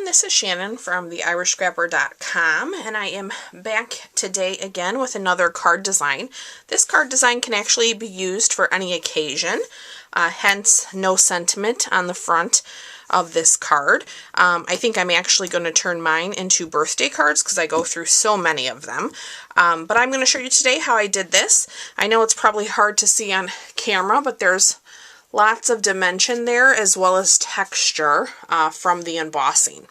this is Shannon from theirishscrapper.com, and I am back today again with another card design. This card design can actually be used for any occasion, hence no sentiment on the front of this card. I think I'm actually going to turn mine into birthday cards because I go through so many of them. But I'm going to show you today how I did this. I know it's probably hard to see on camera, but there's lots of dimension there as well as texture from the embossing.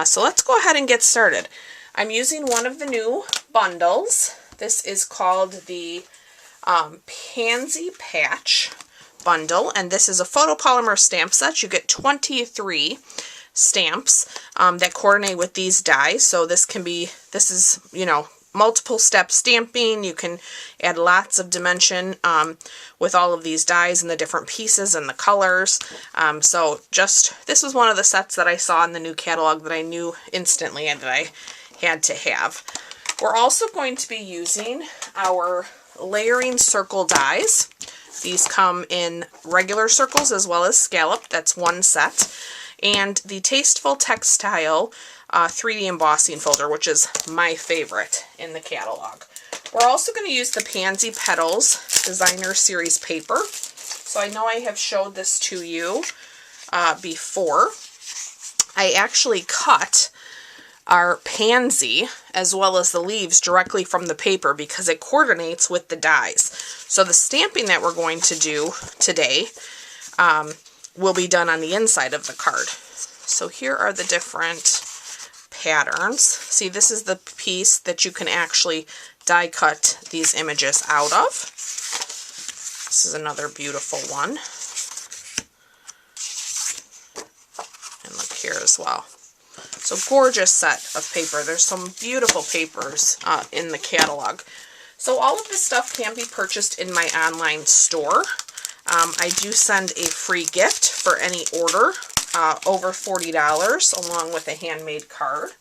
So let's go ahead and get started. I'm using one of the new bundles. This is called the Pansy Patch bundle, and this is a photopolymer stamp set. You get 23 stamps that coordinate with these dies. So this is, you know, multiple step stamping. You can add lots of dimension with all of these dies and the different pieces and the colors. This was one of the sets that I saw in the new catalog that I knew instantly and that I had to have. We're also going to be using our layering circle dies. These come in regular circles as well as scallop. That's one set. And the Tasteful Textile 3D embossing folder, which is my favorite in the catalog. We're also going to use the Pansy Petals Designer Series paper. So I know I have showed this to you before. I actually cut our pansy as well as the leaves directly from the paper because it coordinates with the dies. So the stamping that we're going to do today will be done on the inside of the card. So here are the different patterns. See, this is the piece that you can actually die cut these images out of. This is another beautiful one. And look here as well. So gorgeous set of paper. There's some beautiful papers in the catalog. So all of this stuff can be purchased in my online store. I do send a free gift for any order over $40 along with a handmade card.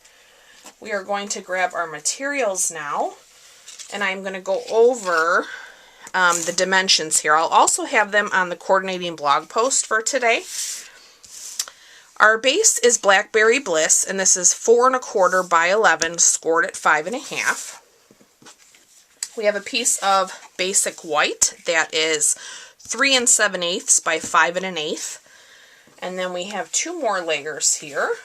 We are going to grab our materials now, and I'm going to go over the dimensions here. I'll also have them on the coordinating blog post for today. Our base is Blackberry Bliss, and this is 4 1/4 by 11, scored at 5 1/2. We have a piece of basic white that is 3 7/8 by 5 1/8. And then we have two more layers here.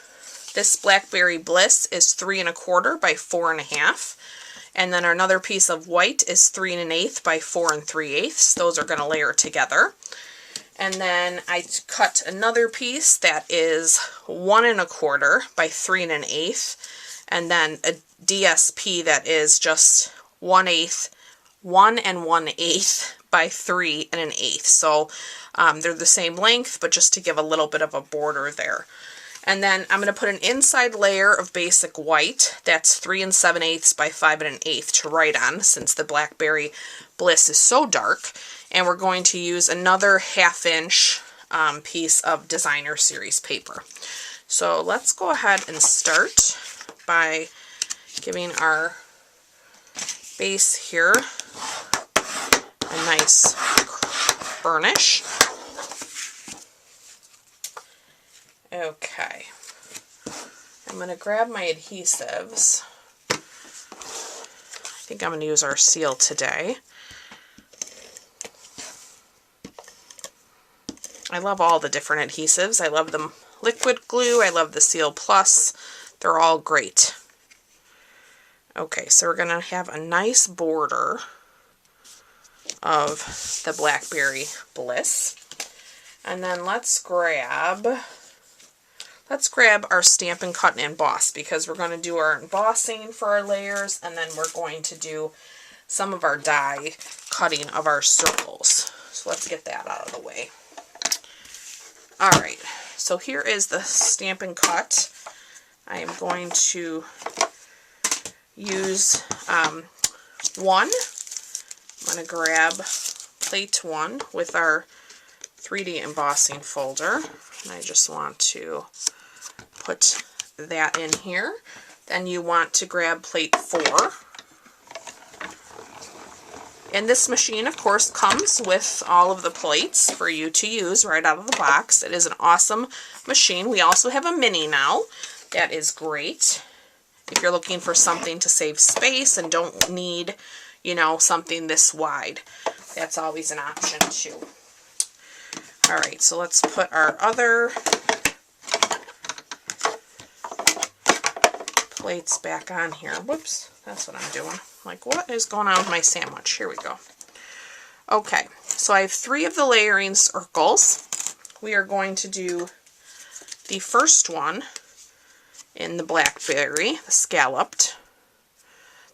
This Blackberry Bliss is 3 1/4 by 4 1/2. And then another piece of white is 3 1/8 by 4 3/8. Those are going to layer together. And then I cut another piece that is 1 1/4 by 3 1/8. And then a DSP that is just 1/8 by 3 1/8. So they're the same length, but just to give a little bit of a border there. And then I'm going to put an inside layer of basic white. That's 3 7/8 by 5 1/8 to write on, since the Blackberry Bliss is so dark. And we're going to use another 1/2 inch piece of Designer Series paper. So let's go ahead and start by giving our base here a nice burnish. Okay, I'm going to grab my adhesives. I think I'm going to use our seal today. I love all the different adhesives. I love the liquid glue. I love the Seal Plus. They're all great. Okay, so we're going to have a nice border of the Blackberry Bliss. And then let's grab our Stampin' Cut and Emboss, because we're going to do our embossing for our layers, and then we're going to do some of our die cutting of our circles. So let's get that out of the way. Alright, so here is the Stampin' Cut. I am going to use one. I'm going to grab plate 1 with our 3D embossing folder. And I just want to put that in here. Then you want to grab plate 4. And this machine, of course, comes with all of the plates for you to use right out of the box. It is an awesome machine. We also have a mini now that is great. If you're looking for something to save space and don't need, you know, something this wide, that's always an option too. All right, so let's put our other plates back on here. Whoops, that's what I'm doing. Like, what is going on with my sandwich? Here we go. Okay, so I have 3 of the layering circles. We are going to do the first one in the Blackberry, the scalloped.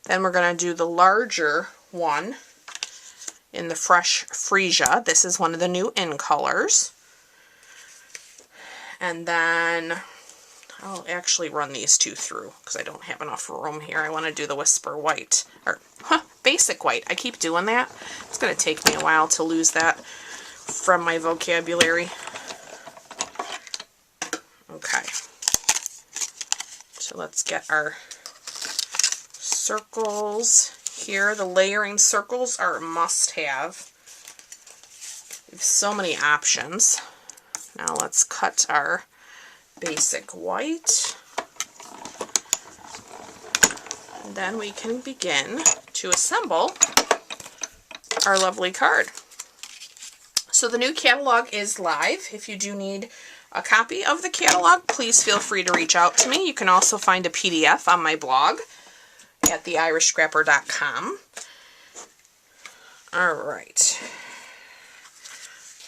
Then we're going to do the larger one in the fresh Freesia. This is one of the new in colors. And then I'll actually run these 2 through because I don't have enough room here. I want to do the Whisper White, or Basic White. I keep doing that. It's going to take me a while to lose that from my vocabulary. Okay. So let's get our circles here. The layering circles are a must-have. We have so many options. Now let's cut our basic white. And then we can begin to assemble our lovely card. So the new catalog is live. If you do need a copy of the catalog, please feel free to reach out to me. You can also find a PDF on my blog at theirishscrapper.com. Alright.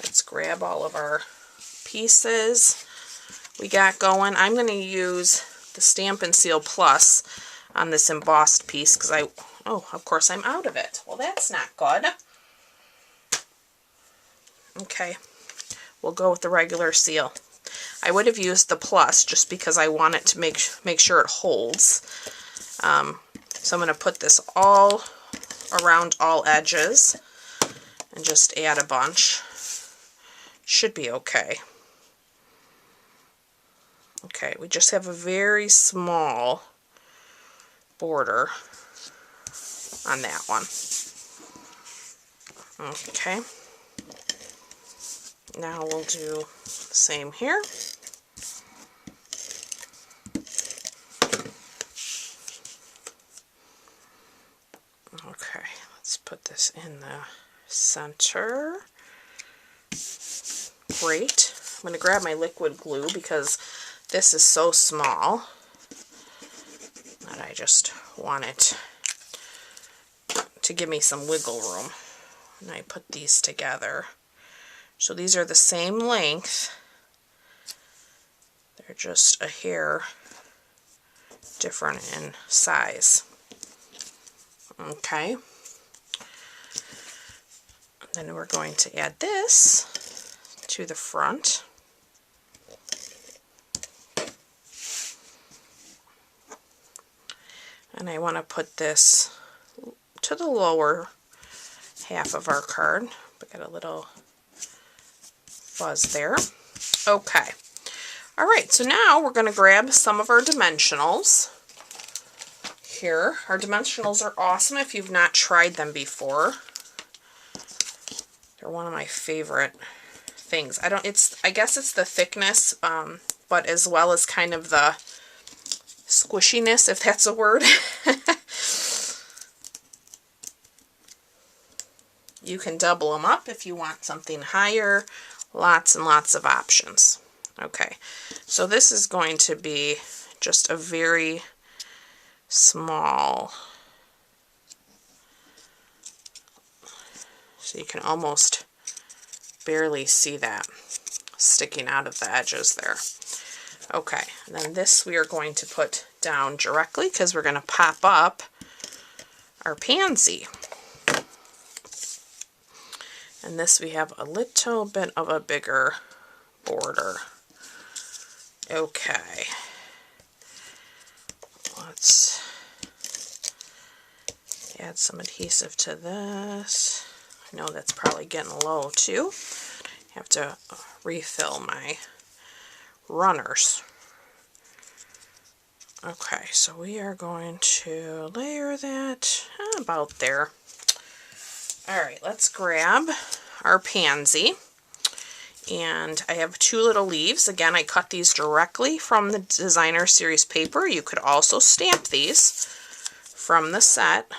Let's grab all of our pieces we got going. I'm going to use the Stampin' Seal Plus on this embossed piece because of course I'm out of it. Well, that's not good. Okay, we'll go with the regular seal. I would have used the Plus just because I want it to make sure it holds. So I'm going to put this all around all edges and just add a bunch. Should be okay. Okay, we just have a very small border on that one. Okay. Now we'll do the same here. Okay, let's put this in the center. Great. I'm going to grab my liquid glue because this is so small that I just want it to give me some wiggle room. And I put these together. So these are the same length. They're just a hair different in size. Okay. Then we're going to add this to the front. And I want to put this to the lower half of our card. We got a little fuzz there. Okay. Alright, so now we're going to grab some of our dimensionals. Here, our dimensionals are awesome if you've not tried them before. They're one of my favorite things. I guess it's the thickness, but as well as kind of the squishiness, if that's a word. You can double them up if you want something higher. Lots and lots of options. Okay, so this is going to be just a very small, so you can almost barely see that sticking out of the edges there. Okay, and then this we are going to put down directly because we're going to pop up our pansy. And this we have a little bit of a bigger border. Okay. Let's add some adhesive to this. I know that's probably getting low too. I have to refill my runners. Okay, so we are going to layer that about there. Alright, let's grab our pansy. And I have 2 little leaves. Again, I cut these directly from the designer series paper. You could also stamp these from the set.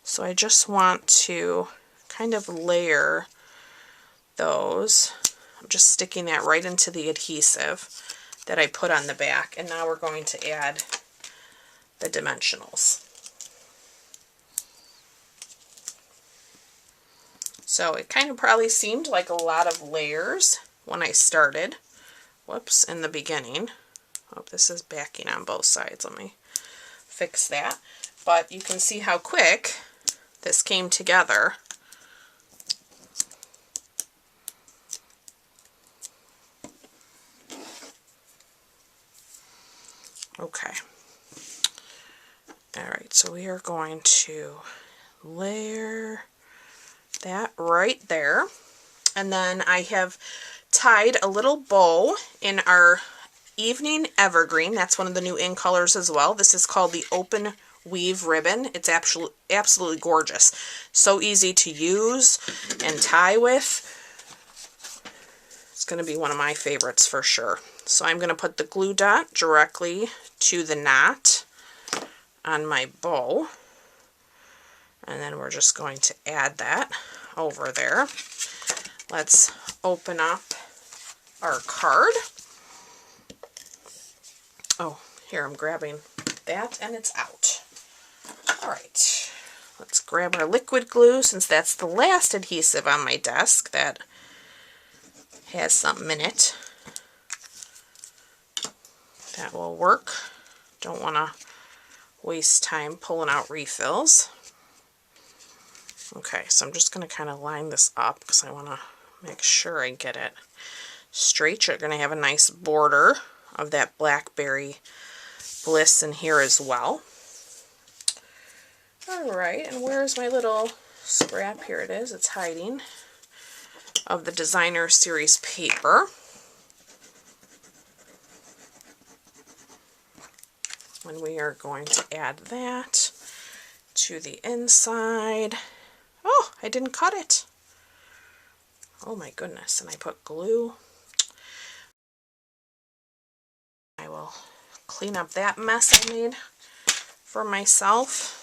So I just want to kind of layer those. I'm just sticking that right into the adhesive that I put on the back. And now we're going to add the dimensionals. So it kind of probably seemed like a lot of layers when I started. Whoops, in the beginning. Oh, this is backing on both sides. Let me fix that. But you can see how quick this came together. Okay. Alright, so we are going to layer that right there. And then I have tied a little bow in our Evening Evergreen. That's one of the new in colors as well. This is called the Open Weave Ribbon. It's absolutely gorgeous. So easy to use and tie with. It's going to be one of my favorites for sure. So I'm going to put the glue dot directly to the knot on my bow. And then we're just going to add that over there. Let's open up our card. Oh, here I'm grabbing that and it's out. Alright, let's grab our liquid glue since that's the last adhesive on my desk that has something in it. That will work. Don't want to waste time pulling out refills. Okay, so I'm just going to kind of line this up because I want to make sure I get it straight. You're going to have a nice border of that Blackberry Bliss in here as well. Alright, and where's my little scrap? Here it is. It's hiding. Of the designer series paper. And we are going to add that to the inside. Oh, I didn't cut it. Oh my goodness, and I put glue. I will clean up that mess I made for myself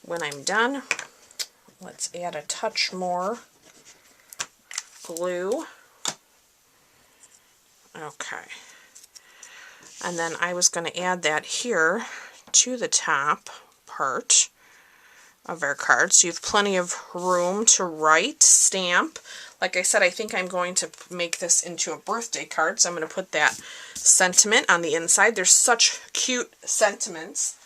when I'm done. Let's add a touch more glue. Okay. And then I was going to add that here to the top part of our card, so you have plenty of room to write, stamp. Like I said, I think I'm going to make this into a birthday card, so I'm going to put that sentiment on the inside. There's such cute sentiments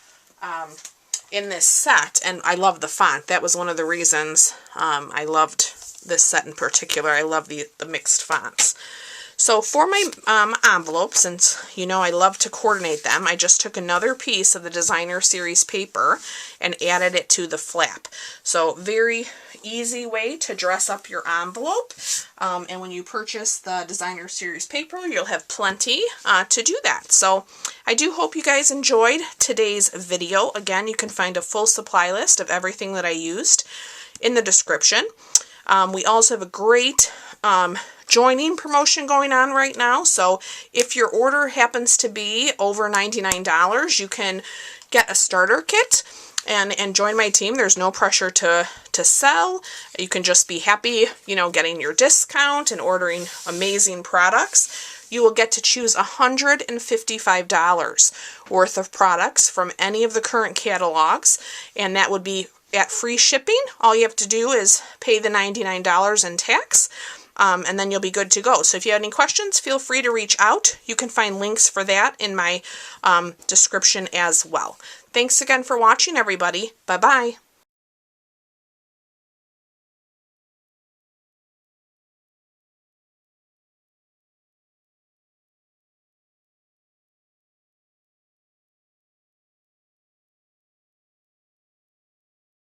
in this set, and I love the font. That was one of the reasons I loved this set in particular. I love the mixed fonts. So for my envelopes, since you know I love to coordinate them, I just took another piece of the designer series paper and added it to the flap. So very easy way to dress up your envelope. And when you purchase the designer series paper, you'll have plenty to do that. So I do hope you guys enjoyed today's video. Again, you can find a full supply list of everything that I used in the description. We also have a great joining promotion going on right now. So if your order happens to be over $99, you can get a starter kit and join my team. There's no pressure to sell. You can just be happy, you know, getting your discount and ordering amazing products. You will get to choose $155 worth of products from any of the current catalogs, and that would be at free shipping. All you have to do is pay the $99 in tax, and then you'll be good to go. So if you have any questions, feel free to reach out. You can find links for that in my description as well. Thanks again for watching, everybody. Bye-bye.